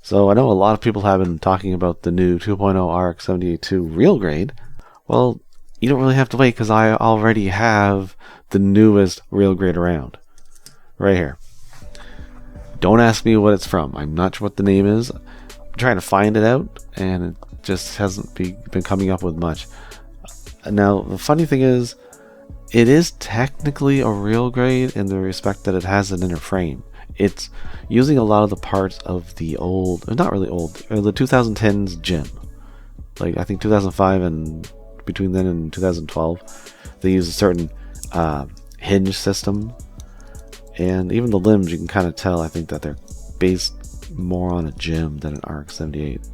So I know a lot of people have been talking about the new 2.0 RX78-2 Real Grade. Well, you don't really have to wait because I already have the newest Real Grade around. Right here. Don't ask me what it's from. I'm not sure what the name is. I'm trying to find it out, and it just hasn't been coming up with much. Now, the funny thing is, it is technically a Real Grade in the respect that it has an inner frame. It's using a lot of the parts of the old, not really old, the 2010s gym. Like, I think 2005 and between then and 2012, they use a certain hinge system. And even the limbs, you can kind of tell, I think, that they're based more on a gym than an RX78.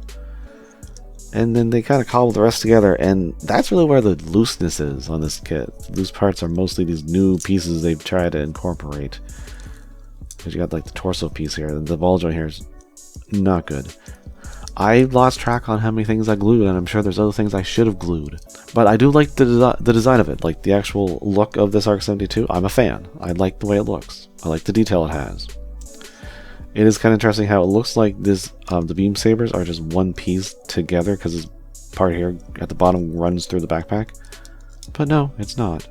And then they kind of cobble the rest together, and that's really where the looseness is on this kit. The loose parts are mostly these new pieces they've tried to incorporate. Because you got like the torso piece here, and the ball joint here is not good. I lost track on how many things I glued, and I'm sure there's other things I should have glued. But I do like the design of it, like the actual look of this RX72. I'm a fan. I like the way it looks. I like the detail it has. It is kind of interesting how it looks like this. The beam sabers are just one piece together because this part here at the bottom runs through the backpack. But no, it's not.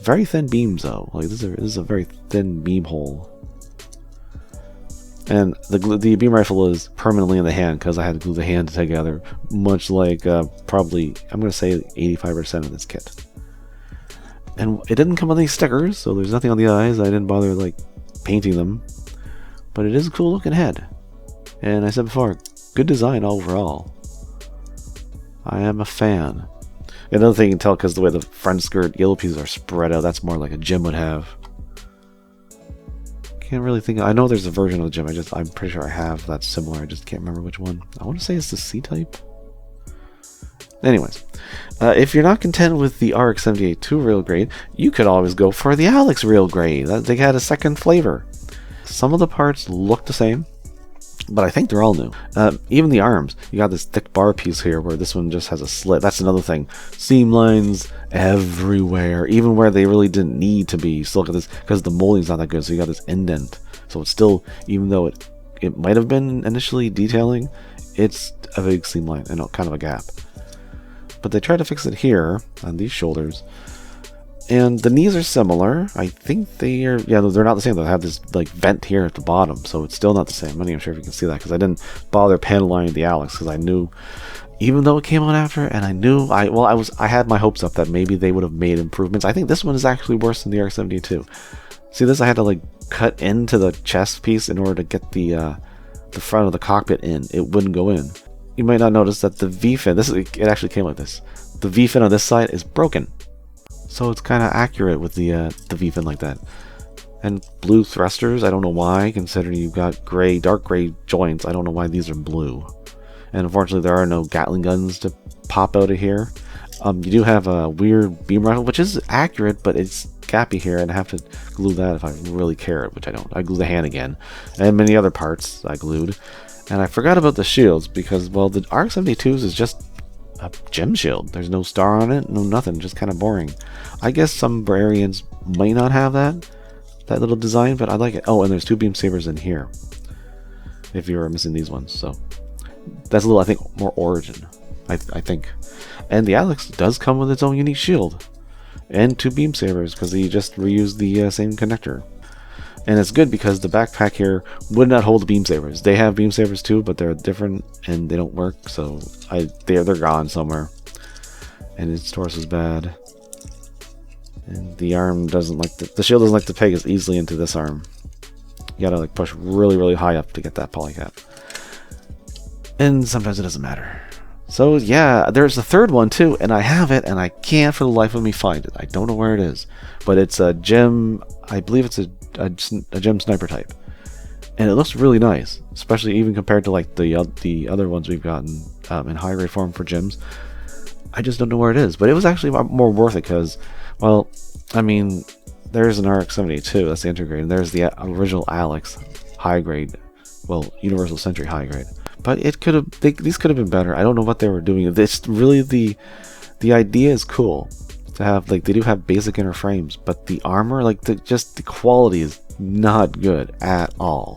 Very thin beams though. Like this is a very thin beam hole. And the beam rifle is permanently in the hand because I had to glue the hand together, much like probably, I'm going to say 85% of this kit. And it didn't come with any stickers, so there's nothing on the eyes. I didn't bother like painting them. But it is a cool looking head. And I said before, good design overall. I am a fan. Another thing you can tell because the way the front skirt yellow pieces are spread out, that's more like a gym would have. Can't really think. I know there's a version of the gym. I'm pretty sure I have that's similar. I just can't remember which one. I want to say it's the C-type. Anyways, if you're not content with the RX78-2 Real Grade, you could always go for the Alex Real Grade. They had a second flavor. Some of the parts look the same, but I think they're all new. Even the arms. You got this thick bar piece here where this one just has a slit. That's another thing. Seam lines everywhere, even where they really didn't need to be. So look at this, because the molding's not that good, so you got this indent. So it's still, even though it might have been initially detailing, it's a big seam line and kind of a gap. But they tried to fix it here on these shoulders. And the knees are similar. I think they are, yeah, they're not the same. They have this like vent here at the bottom, so it's still not the same. I'm not even sure if you can see that because I didn't bother paneling the Alex because I knew, even though it came out after, and I knew I had my hopes up that maybe they would have made improvements. I think this one is actually worse than the RX72. See this? I had to like cut into the chest piece in order to get the front of the cockpit in. It wouldn't go in. You might not notice that the V-fin, it actually came like this. The V-fin on this side is broken. So it's kind of accurate with the V-fin like that. And blue thrusters, I don't know why, considering you've got gray, dark gray joints. I don't know why these are blue. And unfortunately, there are no Gatling guns to pop out of here. You do have a weird beam rifle, which is accurate, but it's gappy here, and I have to glue that if I really care, which I don't. I glue the hand again, and many other parts I glued. And I forgot about the shields, because, well, the RX72s is just a gem shield. There's no star on it, no nothing, just kind of boring. I guess some variants might not have that little design, but I like it. Oh, and there's two beam sabers in here, if you're missing these ones. So that's a little, I think, more origin, I think. And the Alex does come with its own unique shield and two beam sabers because they just reused the same connector. And it's good because the backpack here would not hold the beam sabers. They have beam sabers too, but they're different and they don't work, so they're gone somewhere. And its torso is bad. And the arm doesn't like the shield doesn't like to peg as easily into this arm. You gotta like push really, really high up to get that polycap. And sometimes it doesn't matter. So yeah, there's a third one too, and I have it, and I can't for the life of me find it. I don't know where it is, but it's a gem. I believe it's a gem sniper type, and it looks really nice, especially even compared to like the other ones we've gotten in high grade form for gems. I just don't know where it is, but it was actually more worth it because, well, I mean, there's an RX72, that's the integrated, and there's the original Alex high grade, well, Universal Century high grade. But it could have, these could have been better. I don't know what they were doing. It's really the idea is cool to have, like, they do have basic inner frames, but the armor, like, just the quality is not good at all.